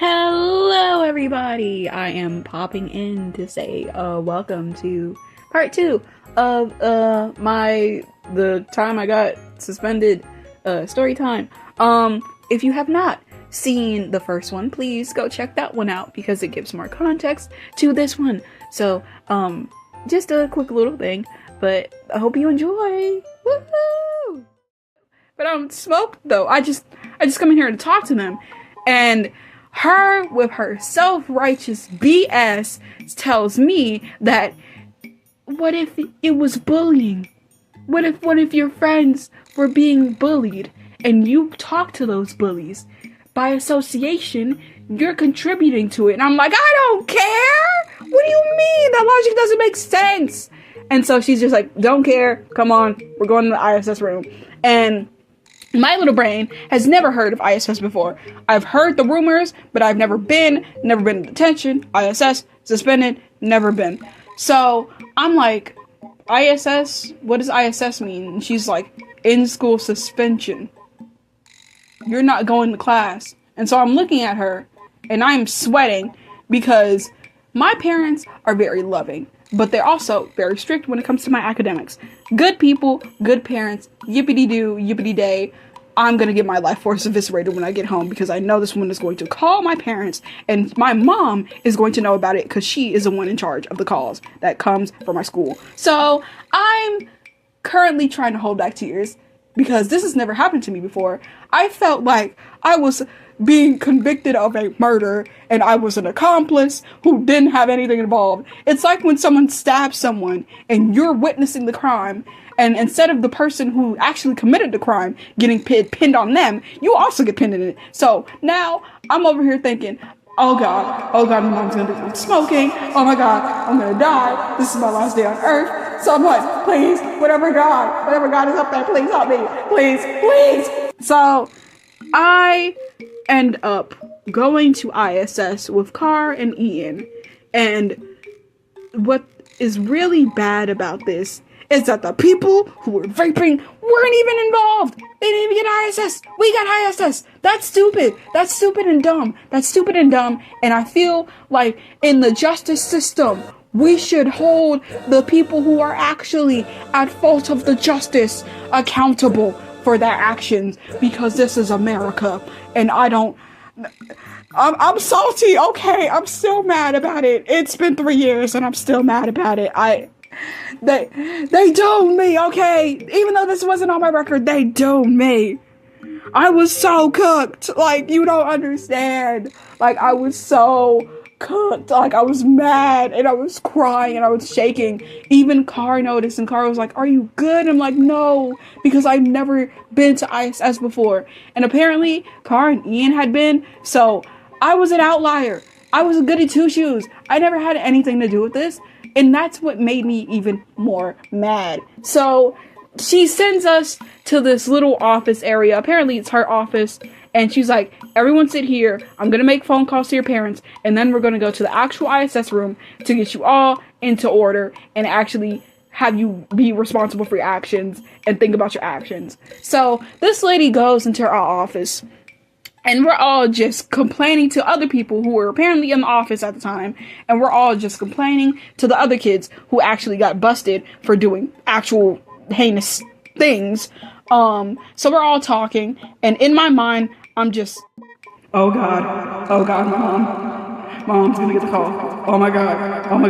Hello, everybody! I am popping in to say welcome to part 2 of the time I got suspended story time. If you have not seen the first one, please go check that one out because it gives more context to this one. So, just a quick little thing, but I hope you enjoy. Woohoo! But Smoke though, I just come in here to talk to them, and her, with her self-righteous BS, tells me that what if it was bullying? What if your friends were being bullied and you talk to those bullies? By association, you're contributing to it. And I'm like, I don't care! What do you mean? That logic doesn't make sense! And so she's just like, don't care, come on, we're going to the ISS room. And my little brain has never heard of ISS before. I've heard the rumors, but I've never been in detention, ISS, suspended, never been. So I'm like, ISS, what does ISS mean? And she's like, in school suspension. You're not going to class. And so I'm looking at her and I'm sweating because my parents are very loving, but they're also very strict when it comes to my academics. Good people, good parents, yippity-doo, yippity-day. I'm gonna get my life force eviscerated when I get home because I know this woman is going to call my parents and my mom is going to know about it because she is the one in charge of the calls that comes from my school. So I'm currently trying to hold back tears because this has never happened to me before. I felt like I was being convicted of a murder and I was an accomplice who didn't have anything involved. It's like when someone stabs someone and you're witnessing the crime, and instead of the person who actually committed the crime getting pinned on them, you also get pinned in it. So now I'm over here thinking, oh god, my mom's gonna do some smoking, oh my god, I'm gonna die, this is my last day on earth. Someone, please, whatever God is up there, please help me, please. So I end up going to ISS with Car and Ian, and what is really bad about this is that the people who were vaping weren't even involved. They didn't even get ISS. We got ISS. That's stupid. That's stupid and dumb. And I feel like in the justice system, we should hold the people who are actually at fault of the justice accountable for their actions, because this is America and I'm salty, okay? I'm still mad about it. It's been 3 years and I'm still mad about it. They doomed me, okay? Even though this wasn't on my record, they doomed me. I was so cooked. Like, you don't understand. Like, I was so cooked. Like, I was mad and I was crying and I was shaking. Even Car noticed, and Car was like, are you good? I'm like, no, because I've never been to ISS before. And apparently Car and Ian had been, so I was an outlier. I was a goody two-shoes. I never had anything to do with this. And that's what made me even more mad. So she sends us to this little office area. Apparently it's her office. And she's like, everyone sit here. I'm going to make phone calls to your parents. And then we're going to go to the actual ISS room to get you all into order and actually have you be responsible for your actions and think about your actions. So this lady goes into our office. And we're all just complaining to other people who were apparently in the office at the time. And we're all just complaining to the other kids who actually got busted for doing actual heinous things. So we're all talking. And in my mind, I'm just, oh god, my mom's gonna get the call. Oh my god, I'm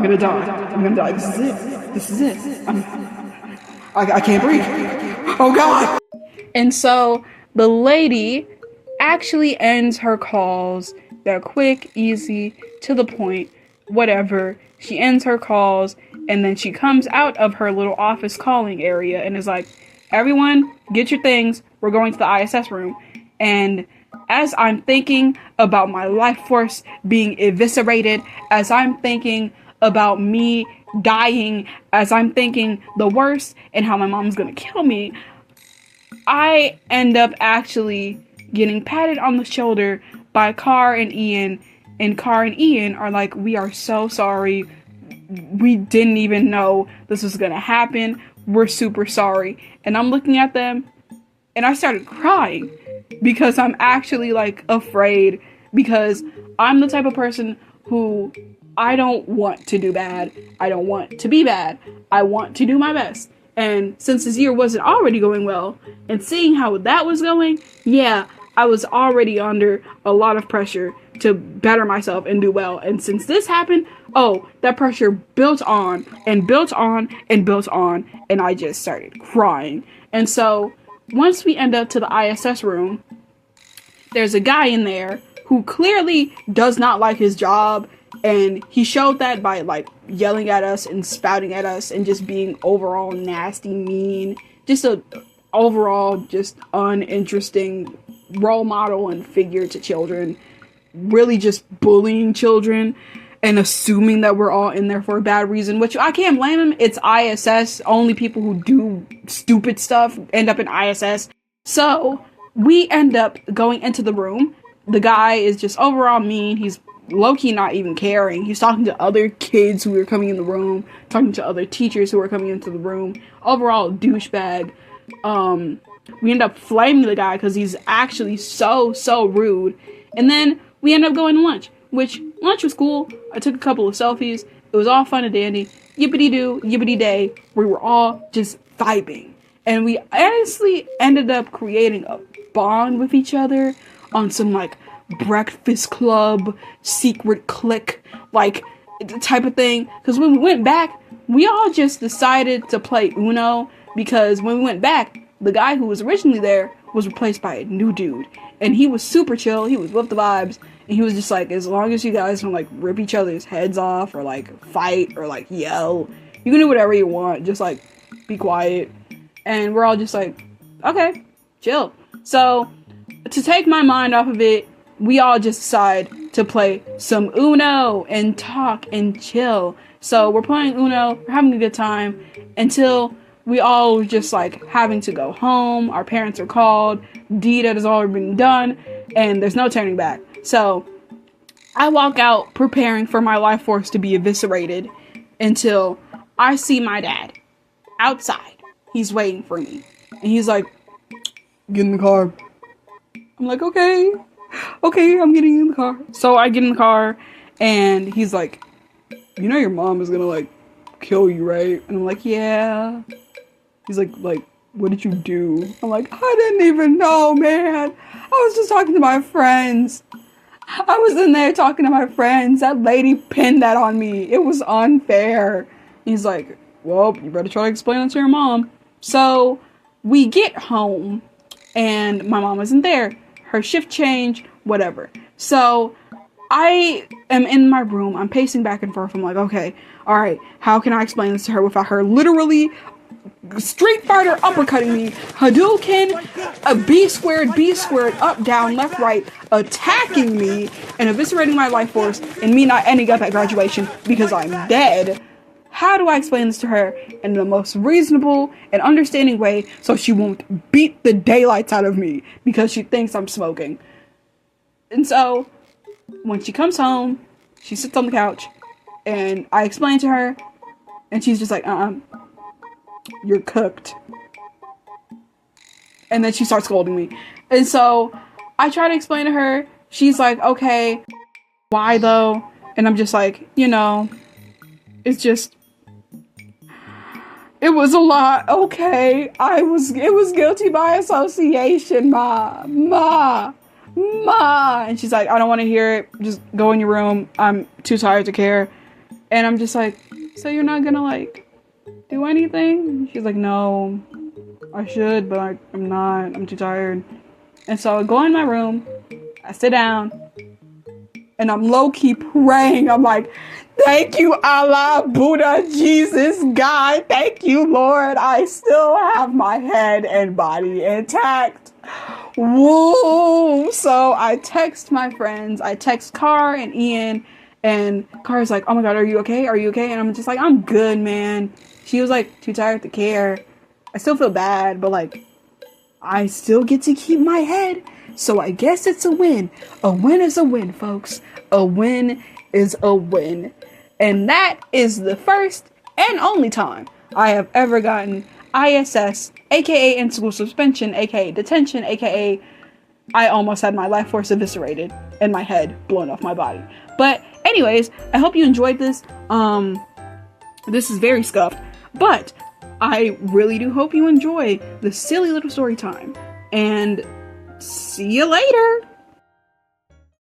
gonna die. This is it. I can't breathe. Oh god. And so the lady actually ends her calls. They're quick, easy, to the point, whatever. She ends her calls, and then she comes out of her little office calling area and is like, everyone, get your things. We're going to the ISS room. And as I'm thinking about my life force being eviscerated, as I'm thinking about me dying, as I'm thinking the worst and how my mom's gonna kill me, I end up actually getting patted on the shoulder by Car and Ian, and Car and Ian are like, we are so sorry. We didn't even know this was gonna happen. We're super sorry. And I'm looking at them and I started crying because I'm actually like afraid because I'm the type of person who I don't want to do bad. I don't want to be bad. I want to do my best. And since this year wasn't already going well, and seeing how that was going, yeah, I was already under a lot of pressure to better myself and do well. And since this happened, oh, that pressure built on and built on and built on, and I just started crying. And so once we end up to the ISS room, there's a guy in there who clearly does not like his job, and he showed that by like yelling at us and spouting at us and just being overall nasty, mean, just a overall just uninteresting role model and figure to children, really just bullying children and assuming that we're all in there for a bad reason, which I can't blame him. It's ISS. Only people who do stupid stuff end up in ISS. So we end up going into the room. The guy is just overall mean. He's low-key not even caring. He's talking to other kids who were coming in the room, talking to other teachers who were coming into the room. Overall douchebag. We end up flaming the guy because he's actually so rude. And then we end up going to lunch, which lunch was cool. I took a couple of selfies. It was all fun and dandy. Yippity-doo, yippity-day. We were all just vibing. And we honestly ended up creating a bond with each other on some, like, Breakfast Club, secret clique, like, type of thing. Because when we went back, we all just decided to play Uno. Because when we went back, the guy who was originally there was replaced by a new dude. And he was super chill. He was with the vibes. And he was just like, as long as you guys don't, like, rip each other's heads off or, like, fight or, like, yell, you can do whatever you want. Just, like, be quiet. And we're all just like, okay, chill. So, to take my mind off of it, we all just decide to play some Uno and talk and chill. So, we're playing Uno, we're having a good time until we all were just, like, having to go home. Our parents are called. Deed has already been done. And there's no turning back. So, I walk out preparing for my life force to be eviscerated until I see my dad outside. He's waiting for me. And he's like, get in the car. I'm like, okay, I'm getting in the car. So I get in the car and he's like, you know your mom is gonna, like, kill you, right? And I'm like, yeah. He's like, what did you do? I'm like, I didn't even know, man. I was just talking to my friends. I was in there talking to my friends. That lady pinned that on me. It was unfair. He's like, well, you better try to explain it to your mom. So we get home and my mom isn't there. Her shift changed, whatever. So I am in my room. I'm pacing back and forth. I'm like, okay, all right, how can I explain this to her without her literally Street Fighter uppercutting me, Hadouken, a B squared, up, down, left, right, attacking me and eviscerating my life force and me not ending up at graduation because I'm dead. How do I explain this to her in the most reasonable and understanding way so she won't beat the daylights out of me because she thinks I'm smoking? And so, when she comes home, she sits on the couch, and I explain to her, and she's just like, you're cooked. And then she starts scolding me. And so, I try to explain to her, she's like, okay, why though? And I'm just like, it's just... It was a lot, okay. It was guilty by association, Ma. And she's like, I don't want to hear it. Just go in your room. I'm too tired to care. And I'm just like, so you're not gonna, like, do anything? She's like, no, I should, but I'm not. I'm too tired. And so I go in my room. I sit down. And I'm low-key praying. I'm like, thank you, Allah, Buddha, Jesus, God. Thank you, Lord. I still have my head and body intact. Woo! So I text my friends. I text Car and Ian. And Car's like, oh my God, are you okay? Are you okay? And I'm just like, I'm good, man. She was like, too tired to care. I still feel bad, but like, I still get to keep my head. So I guess it's a win. A win is a win, folks. A win is a win. And that is the first and only time I have ever gotten ISS, aka in-school suspension, aka detention, aka I almost had my life force eviscerated. and my head blown off my body. But anyways, I hope you enjoyed this. This is very scuffed, but I really do hope you enjoy the silly little story time. And see you later!